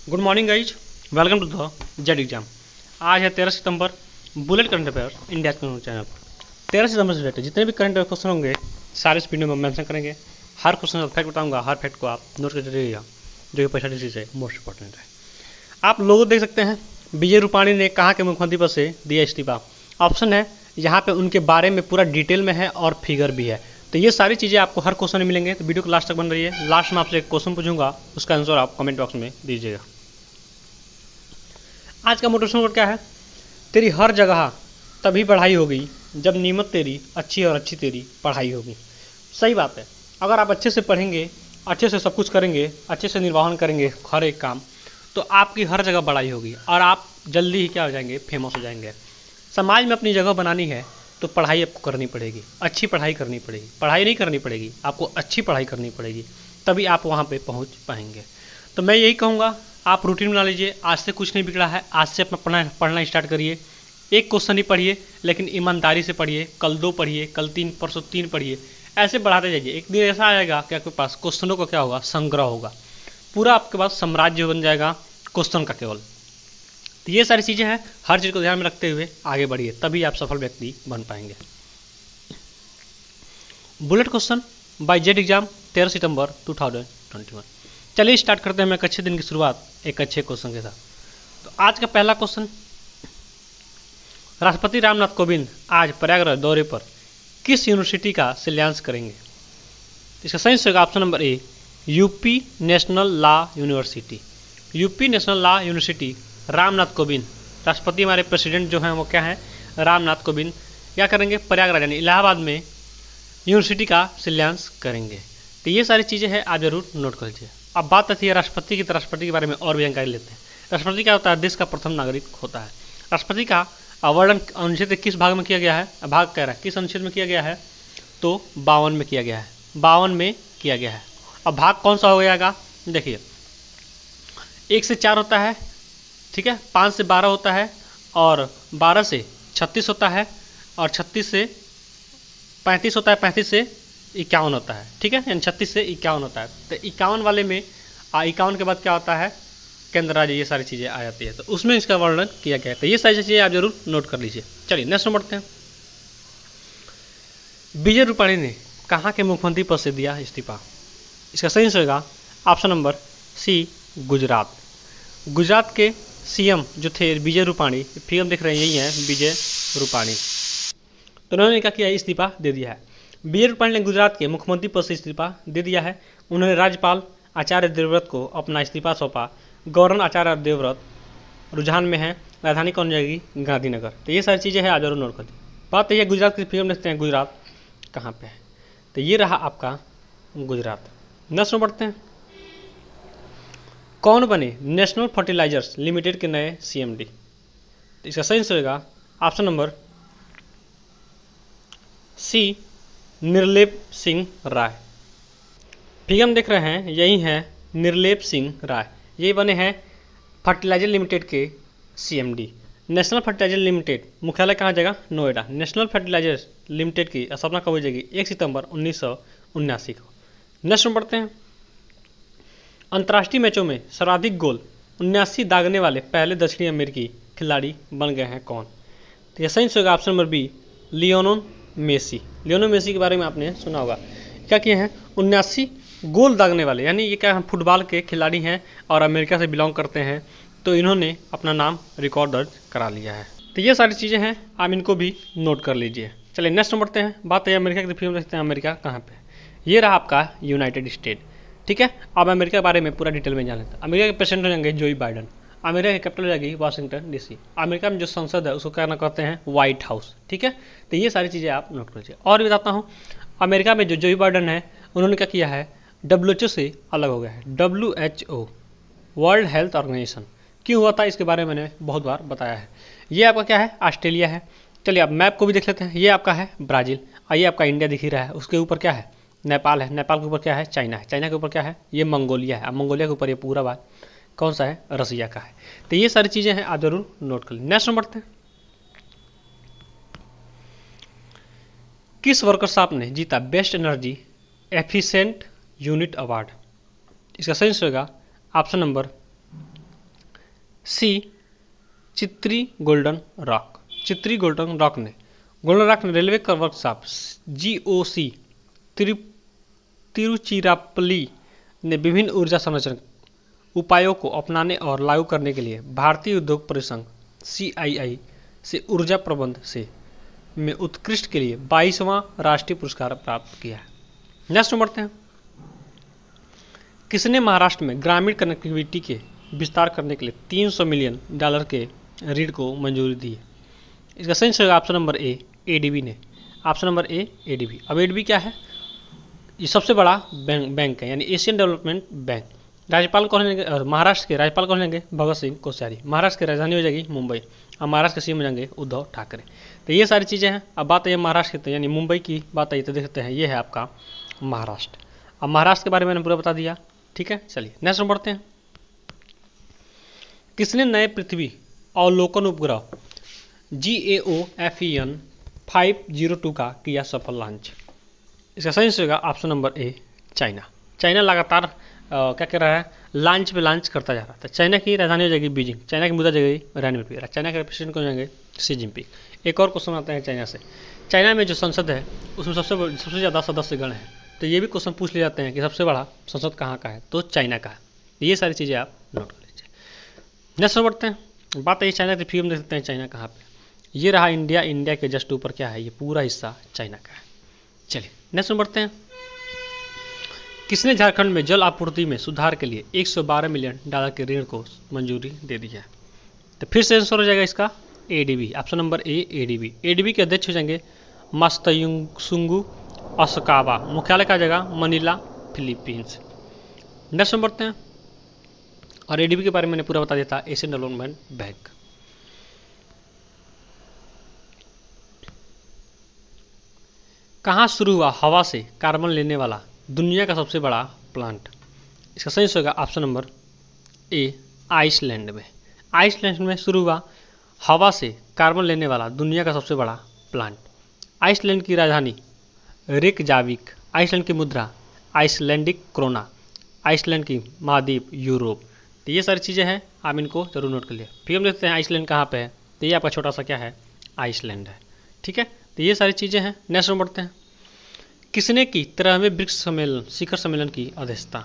Good morning guys, welcome to the Z exam. आज है 13 सितंबर। बुलेट करंट अफेयर इंडिया के चैनल पर 13 सितंबर से रिलेटेड जितने भी करंट अफेयर क्वेश्चन होंगे सारे इस वीडियो में मेंशन करेंगे। हर क्वेश्चन का फैक्ट बताऊंगा, हर फैक्ट को आप नोट करते रहिएगा, जो कि पैसा डिसी से मोस्ट इंपॉर्टेंट है। आप लोग देख सकते हैं विजय रूपाणी ने कहाँ के मुख्यमंत्री पद से दिया इस्तीफा। ऑप्शन है यहाँ पे उनके बारे में पूरा डिटेल में है और फिगर भी है। तो ये सारी चीज़ें आपको हर क्वेश्चन में मिलेंगे, तो वीडियो को लास्ट तक बन रही है। लास्ट में आपसे एक क्वेश्चन पूछूंगा, उसका आंसर आप कमेंट बॉक्स में दीजिएगा। आज का मोटिवेशन वर्ड क्या है? तेरी हर जगह तभी पढ़ाई होगी जब नीमत तेरी अच्छी और अच्छी तेरी पढ़ाई होगी। सही बात है। अगर आप अच्छे से पढ़ेंगे, अच्छे से सब कुछ करेंगे, अच्छे से निर्वहन करेंगे हर एक काम, तो आपकी हर जगह पढ़ाई होगी और आप जल्दी ही क्या हो जाएंगे, फेमस हो जाएंगे। समाज में अपनी जगह बनानी है तो पढ़ाई आपको करनी पड़ेगी, अच्छी पढ़ाई करनी पड़ेगी। पढ़ाई नहीं करनी पड़ेगी, आपको अच्छी पढ़ाई करनी पड़ेगी, तभी आप वहाँ पे पहुँच पाएंगे। तो मैं यही कहूँगा, आप रूटीन बना लीजिए। आज से कुछ नहीं बिगड़ा है, आज से अपना पढ़ना स्टार्ट करिए। एक क्वेश्चन ही पढ़िए, लेकिन ईमानदारी से पढ़िए। कल 2 पढ़िए, कल 3, परसों 3 पढ़िए, ऐसे बढ़ाते जाइए। एक दिन ऐसा आएगा कि आपके पास क्वेश्चनों का क्या होगा, संग्रह होगा। पूरा आपके पास साम्राज्य बन जाएगा क्वेश्चन का केवल। तो ये सारी चीज़ें हैं, हर चीज़ को ध्यान में रखते हुए आगे बढ़िए, तभी आप सफल व्यक्ति बन पाएंगे। Bullet question by Z exam 13 सितंबर 2021। चलिए स्टार्ट करते हैं हम एक अच्छे दिन की शुरुआत एक अच्छे क्वेश्चन के साथ। तो आज का पहला क्वेश्चन, राष्ट्रपति रामनाथ कोविंद आज प्रयागराज दौरे पर किस यूनिवर्सिटी का शिलान्यास करेंगे? इसका सही होगा option number A, UP national law university. UP national law university Ramnath Kovind, राष्ट्रपति हमारे प्रेसिडेंट जो हैं वो क्या है, रामनाथ कोविंद, क्या करेंगे, प्रयागराज यानी इलाहाबाद में यूनिवर्सिटी का शिलान्यास करेंगे। तो ये सारी चीज़ें हैं, आप जरूर नोट कर लीजिए। अब बात आती है राष्ट्रपति की। राष्ट्रपति के बारे में और भी जानकारी लेते हैं। राष्ट्रपति क्या होता है? देश का प्रथम नागरिक होता है। राष्ट्रपति का वर्णन अनुच्छेद किस भाग में किया गया है? भाग कह रहा है किस अनुच्छेद में किया गया है? तो 52 में किया गया है। 52 में किया गया है। अब भाग कौन सा हो जाएगा? देखिए, 1 से 4 होता है, ठीक है, 5 से 12 होता है, और 12 से 36 होता है, और 36 से 35 होता है, 35 से 51 होता है, ठीक है, यानी 36 से 51 होता है। तो 51 वाले में 51 के बाद क्या होता है, केंद्र राज्य, ये सारी चीज़ें आ जाती है, तो उसमें इसका वर्णन किया गया है। तो ये सारी चीज़ें आप जरूर नोट कर लीजिए। चलिए नेक्स्ट नंबर बढ़ते हैं। विजय रूपाणी ने कहाँ के मुख्यमंत्री पद से दिया इस्तीफा? इसका सही होगा option number C, Gujarat. Gujarat के सीएम जो थे विजय रूपाणी, फिल्म देख रहे हैं, यही है विजय रूपाणी। तो उन्होंने क्या किया, इस्तीफा दे दिया है। विजय रूपाणी ने गुजरात के मुख्यमंत्री पद से इस्तीफा दे दिया है। उन्होंने राज्यपाल आचार्य देवव्रत को अपना इस्तीफा सौंपा। गवर्नर आचार्य देवव्रत रुझान में है। राजधानी कौन जाएगी? गांधीनगर। तो ये सारी चीज़ें हैं, आज जरूर नोट कर दी। बात तो ये गुजरात की फिल्म देखते हैं, गुजरात कहाँ पे है? तो ये रहा आपका गुजरात। नेक्स्ट में बढ़ते हैं। कौन बने नेशनल फर्टिलाइजर्स लिमिटेड के नए सीएमडी? तो इसका सही होगा ऑप्शन नंबर सी, निर्लेप सिंह राय। फिल्म देख रहे हैं, यही है निर्लेप सिंह राय। ये बने हैं फर्टिलाइजर लिमिटेड के सीएमडी। नेशनल फर्टिलाइजर लिमिटेड मुख्यालय कहाँ जाएगा? नोएडा। नेशनल फर्टिलाइजर लिमिटेड की स्थापना कब हो जाएगी? 1 सितंबर 1979 को। नेक्स्ट में बढ़ते हैं। अंतर्राष्ट्रीय मैचों में सर्वाधिक गोल 79 दागने वाले पहले दक्षिणी अमेरिकी खिलाड़ी बन गए हैं कौन? तो यह सही होगा option number B, Lionel Messi. Lionel Messi के बारे में आपने सुना होगा। क्या किए हैं? 79 गोल दागने वाले, यानी ये क्या है, फुटबॉल के खिलाड़ी हैं और अमेरिका से बिलोंग करते हैं। तो इन्होंने अपना नाम रिकॉर्ड दर्ज करा लिया है। तो ये सारी चीज़ें हैं, आप इनको भी नोट कर लीजिए। चलिए नेक्स्ट बढ़ते हैं। बात है अमेरिका की फिल्म देखते हैं। अमेरिका कहाँ पे? ये रहा आपका यूनाइटेड स्टेट, ठीक है। अब अमेरिका के बारे में पूरा डिटेल में जान लेते हैं। अमेरिका के प्रेसिडेंट हो जाएंगे जो बाइडन। अमेरिका की कैपिटल हो जाएगी वाशिंगटन डीसी। अमेरिका में जो संसद है उसको क्या ना कहते हैं? व्हाइट हाउस, ठीक है। तो ये सारी चीज़ें आप नोट कर लीजिए। और भी बताता हूँ, अमेरिका में जो बाइडन है उन्होंने क्या किया है, WHO से अलग हो गया है। WHO वर्ल्ड हेल्थ ऑर्गेनाइजेशन क्यों हुआ था, इसके बारे में मैंने बहुत बार बताया है। ये आपका क्या है? ऑस्ट्रेलिया है। चलिए अब मैप को भी देख लेते हैं। ये आपका है ब्राज़ील, और ये आपका इंडिया दिख ही रहा है। उसके ऊपर क्या है? नेपाल है। नेपाल के ऊपर क्या है? चाइना है। चाइना के ऊपर क्या है? ये मंगोलिया है। अब मंगोलिया के ऊपर ये पूरा बात कौन सा है? रसिया का है। तो ये सारी चीज़ें हैं, आप जरूर नोट कर लें। नेक्स्ट नंबर बढ़ते हैं। किस वर्कशॉप ने जीता best energy efficient unit award? इसका सही होगा ऑप्शन नंबर सी चित्री गोल्डन रॉक, चित्री गोल्डन रॉक ने रेलवे का वर्कशॉप GOC तिरुचिरापल्ली ने विभिन्न ऊर्जा संरक्षण उपायों को अपनाने और लागू करने के लिए भारतीय उद्योग परिसंघ CII से ऊर्जा प्रबंध से में उत्कृष्ट के लिए 22वां राष्ट्रीय पुरस्कार प्राप्त किया है। नेक्स्ट बढ़ते हैं, किसने महाराष्ट्र में ग्रामीण कनेक्टिविटी के विस्तार करने के लिए $300 मिलियन के ऋण को मंजूरी दी है? इसका सही होगा ऑप्शन नंबर ए ADB ने, ऑप्शन नंबर ए ADB। अब ADB क्या है? ये सबसे बड़ा बैंक है, यानी एशियन डेवलपमेंट बैंक। राज्यपाल कौन लेंगे? महाराष्ट्र के राज्यपाल कौन लेंगे? भगत सिंह कोश्यारी। महाराष्ट्र की राजधानी हो जाएगी मुंबई, और महाराष्ट्र के CM हो जाएंगे उद्धव ठाकरे। तो ये सारी चीज़ें हैं। अब बात है महाराष्ट्र की, यानी मुंबई की बात आई तो देखते हैं, ये है आपका महाराष्ट्र। अब महाराष्ट्र के बारे में मैंने पूरा बता दिया, ठीक है। चलिए नेक्स्ट बढ़ते हैं, किसने नए पृथ्वी अवलोकन उपग्रह GAOFEN 502 का किया सफल लॉन्च? इसका सही होगा option number A China. China लगातार क्या कर रहा है? लॉन्च पे लॉन्च करता जा रहा था। चाइना की राजधानी हो जाएगी बीजिंग, चाइना की मुद्रा जगह रैनविपी, चाइना के प्रेसिडेंट कौन जाएंगे? Xi Jinping. एक और क्वेश्चन आता है चाइना से, चाइना में जो संसद है उसमें सबसे ज़्यादा सदस्यगण हैं, तो ये भी क्वेश्चन पूछ ले जाते हैं कि सबसे बड़ा संसद कहाँ का है? तो चाइना का है। ये सारी चीज़ें आप नोट कर लीजिए। नेक्स्ट बढ़ते हैं, बात है चाइना की फिल्म देख सकते हैं चाइना कहाँ पे? ये रहा इंडिया, इंडिया के जस्ट ऊपर क्या है? ये पूरा हिस्सा चाइना का है। चलिए नेक्स्ट बढ़ते हैं, किसने झारखंड में जल आपूर्ति में सुधार के लिए $112 मिलियन के ऋण को मंजूरी दे दी है? तो फिर से आंसर हो जाएगा इसका ADB, option number A ADB। ADB के अध्यक्ष हो जाएंगे मत्स्यसुंगु असकावा, मुख्यालय का जगह मनीला, फिलीपींस। नेक्स्ट बढ़ते हैं, और ADB के बारे में मैंने पूरा बता दिया था, एशियन डेवलपमेंट बैंक। कहाँ शुरू हुआ हवा से कार्बन लेने वाला दुनिया का सबसे बड़ा प्लांट? इसका सही होगा ऑप्शन नंबर ए आइसलैंड में। आइसलैंड में शुरू हुआ हवा से कार्बन लेने वाला दुनिया का सबसे बड़ा प्लांट। आइसलैंड की राजधानी रेकजाविक, आइसलैंड की मुद्रा आइसलैंडिक क्रोना, आइसलैंड की महाद्वीप यूरोप। तो ये सारी चीज़ें हैं, आप इनको जरूर नोट कर लिए। फिर हम देखते हैं आइसलैंड कहाँ पे है, तो ये आपका छोटा सा क्या है? आइसलैंड है, ठीक है। तो ये सारी चीज़ें हैं। नेक्स्ट में बढ़ते हैं, किसने की 13वें ब्रिक्स सम्मेलन शिखर सम्मेलन की अध्यक्षता?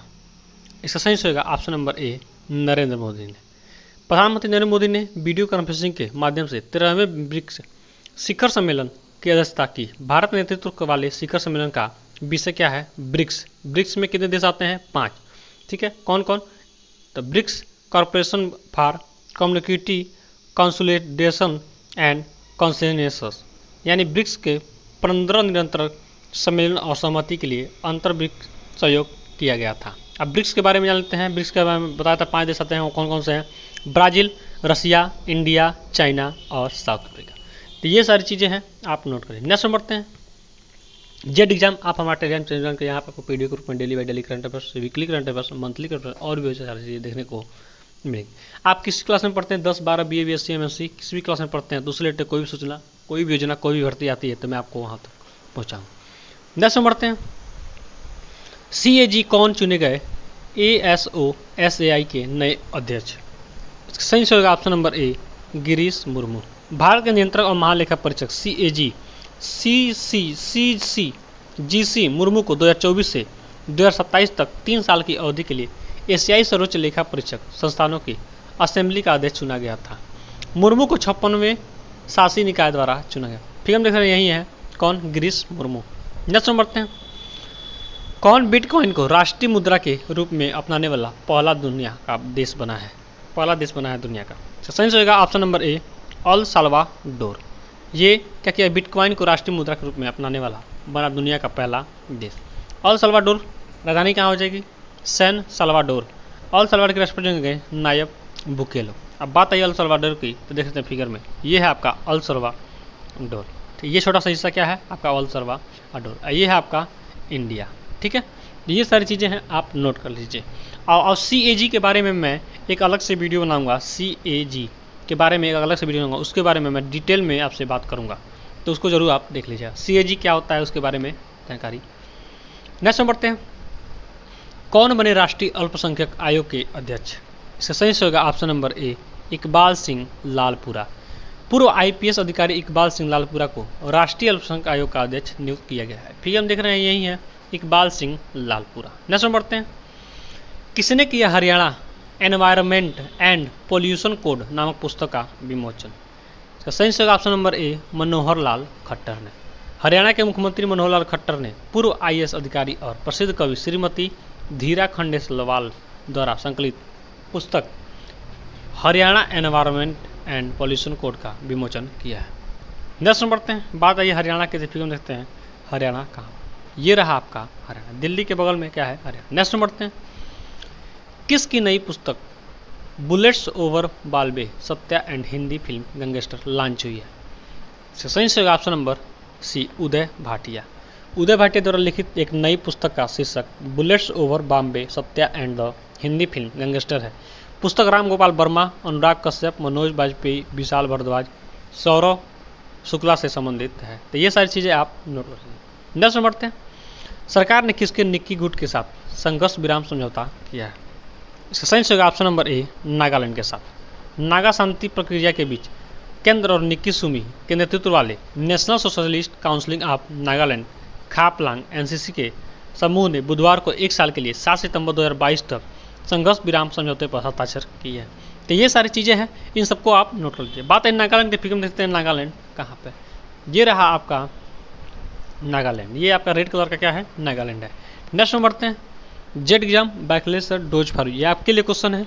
इसका सही होगा option number A Narendra Modi ने। प्रधानमंत्री नरेंद्र मोदी ने वीडियो कॉन्फ्रेंसिंग के माध्यम से 13वें ब्रिक्स शिखर सम्मेलन की अध्यक्षता की। भारत नेतृत्व वाले शिखर सम्मेलन का विषय क्या है? ब्रिक्स। ब्रिक्स में कितने देश आते हैं? 5, ठीक है। कौन कौन? तो BRICS corporation for community consolidation and consensus, यानी ब्रिक्स के 15 निरंतर सम्मेलन और सहमति के लिए अंतर ब्रिक्स सहयोग किया गया था। अब ब्रिक्स के बारे में जान लेते हैं। ब्रिक्स के बारे में बताया था 5 देश आते हैं, वो कौन कौन से हैं? ब्राज़ील, रसिया, इंडिया, चाइना और साउथ अफ्रीका। तो ये सारी चीज़ें हैं, आप नोट करें। नेक्स्ट बढ़ते हैं, जेड एग्जाम आप हमारे टेलीग्राम चैनल के यहाँ पर आपको PDF ग्रुप में daily by daily current affairs, weekly current affairs, monthly current affairs और भी सारी चीज़ें देखने को मिलेगी। आप किस क्लास में पढ़ते हैं? 10, 12, BA, BSc, MSc, किसी भी क्लास में पढ़ते हैं तो उससे रिलेटेड कोई भी सूचना, कोई भी योजना, कोई भी भर्ती आती है तो मैं आपको वहाँ तक पहुँचाऊँ। नेक्स्ट में बढ़ते हैं, CAG कौन चुने गए ASOSAI के नए अध्यक्ष? सही होगा option number A Girish Murmu. Bharat के नियंत्रक और महालेखा परीक्षक CAG GC मुर्मू को 2024 से 2027 तक 3 साल की अवधि के लिए एशियाई सर्वोच्च लेखा परीक्षक संस्थानों की असेंबली का अध्यक्ष चुना गया था। मुर्मू को 56वें शासी निकाय द्वारा चुना गया। फिर हम देख रहे हैं यही है, कौन? गिरीश मुर्मू। नेक्स्ट बढ़ते हैं, कौन बिटकॉइन को राष्ट्रीय मुद्रा के रूप में अपनाने वाला पहला दुनिया का देश बना है? पहला देश बना है दुनिया का। सही होगा option number A El Salvador. ये क्या किया? बिटकॉइन को राष्ट्रीय मुद्रा के रूप में अपनाने वाला बना दुनिया का पहला देश। अल साल्वाडोर राजधानी कहाँ हो जाएगी? San Salvador. अल साल्वाडोर के राष्ट्रपति गए नायब बुकेलो। अब बात आई अल साल्वाडोर की, तो देख सकते हैं फिगर में, ये है आपका अल साल्वाडोर। ये छोटा सा हिस्सा क्या है आपका? El Salvador. ये है आपका इंडिया, ठीक है। ये सारी चीज़ें हैं, आप नोट कर लीजिए। और CAG के बारे में मैं एक अलग से वीडियो बनाऊंगा। CAG के बारे में एक अलग से वीडियो बनाऊंगा, उसके बारे में मैं डिटेल में आपसे बात करूंगा, तो उसको जरूर आप देख लीजिएगा। CAG क्या होता है उसके बारे में जानकारी। नेक्स्ट बढ़ते हैं, कौन बने राष्ट्रीय अल्पसंख्यक आयोग के अध्यक्ष? इसका सही होगा option number A Iqbal Singh Lalpura. पूर्व आईपीएस अधिकारी इकबाल सिंह लालपुरा को राष्ट्रीय अल्पसंख्यक आयोग का अध्यक्ष नियुक्त किया गया है। फिर हम देख रहे हैं यही है इकबाल सिंह लालपुरा। नेक्स्ट में बढ़ते हैं, किसने किया Haryana environment and pollution code नामक पुस्तक का विमोचन? इसका सही जवाब option number A Manohar Lal Khattar ने। हरियाणा के मुख्यमंत्री मनोहर लाल खट्टर ने पूर्व आईएएस अधिकारी और प्रसिद्ध कवि श्रीमती धीरा खंडेलवाल द्वारा संकलित पुस्तक Haryana environment and pollution code का विमोचन किया है। नेक्स्ट में बढ़ते हैं, बात आई हरियाणा के, फिर हम देखते हैं हरियाणा कहाँ। ये रहा आपका हरियाणा, दिल्ली के बगल में क्या है हरियाणा। नेक्स्ट में बढ़ते हैं, किसकी नई पुस्तक Bullets Over Bombay Satya and Hindi film Gangster launch हुई है? सही जवाब option number C Uday Bhatia. Uday Bhatia द्वारा लिखित एक नई पुस्तक का शीर्षक Bullets Over Bombay Satya and the Hindi film Gangster है। पुस्तक राम गोपाल वर्मा, अनुराग कश्यप, मनोज बाजपेयी, विशाल भारद्वाज, सौरव शुक्ला से संबंधित है। तो ये सारी चीज़ें आप नोट कर लीजिए। नेक्स्ट में बढ़ते हैं, सरकार ने किसके निक्की गुट के साथ संघर्ष विराम समझौता किया है? इसका सही जवाब ऑप्शन नंबर ए नागालैंड के साथ। नागा शांति प्रक्रिया के बीच केंद्र और निक्की सुमी के नेतृत्व वाले national socialist council of Nagaland Khaplang NCC के समूह ने बुधवार को 1 साल के लिए 7 सितंबर 2022 तक संघर्ष विराम समझौते पर हस्ताक्षर किए हैं। तो ये सारी चीज़ें हैं, इन सबको आप नोट कर लीजिए। बात है नागालैंड की, फिल्म देखते हैं नागालैंड कहाँ पे। ये रहा आपका नागालैंड, ये आपका रेड कलर का क्या है नागालैंड है। नेक्स्ट में बढ़ते हैं, jet exam backless dose for, ये आपके लिए क्वेश्चन है।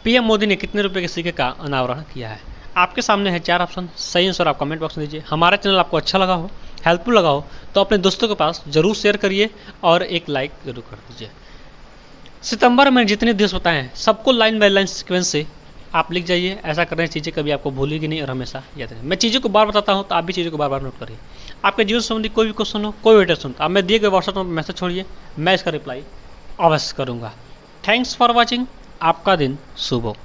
पीएम मोदी ने कितने रुपए के सिक्के का अनावरण किया है? आपके सामने है 4 ऑप्शन, सही आंसर आप कमेंट बॉक्स में दीजिए। हमारा चैनल आपको अच्छा लगा हो, हेल्पफुल लगा हो तो अपने दोस्तों के पास जरूर शेयर करिए और एक लाइक जरूर कर दीजिए। सितंबर में जितने दिवस बताए हैं सबको लाइन बाय लाइन सीक्वेंस से आप लिख जाइए। ऐसा करने चीज़ें कभी आपको भूलेगी नहीं और हमेशा याद रहे। मैं चीज़ों को बार बताता हूँ तो आप भी चीज़ों को बार बार नोट करिए। आपके जीवन संबंधी कोई भी क्वेश्चन हो, कोई भी टेंशन हो, आप मैं दिए गए व्हाट्सएप नंबर पर मैसेज छोड़िए, मैं इसका रिप्लाई अवश्य करूँगा। थैंक्स फॉर वॉचिंग, आपका दिन शुभ हो।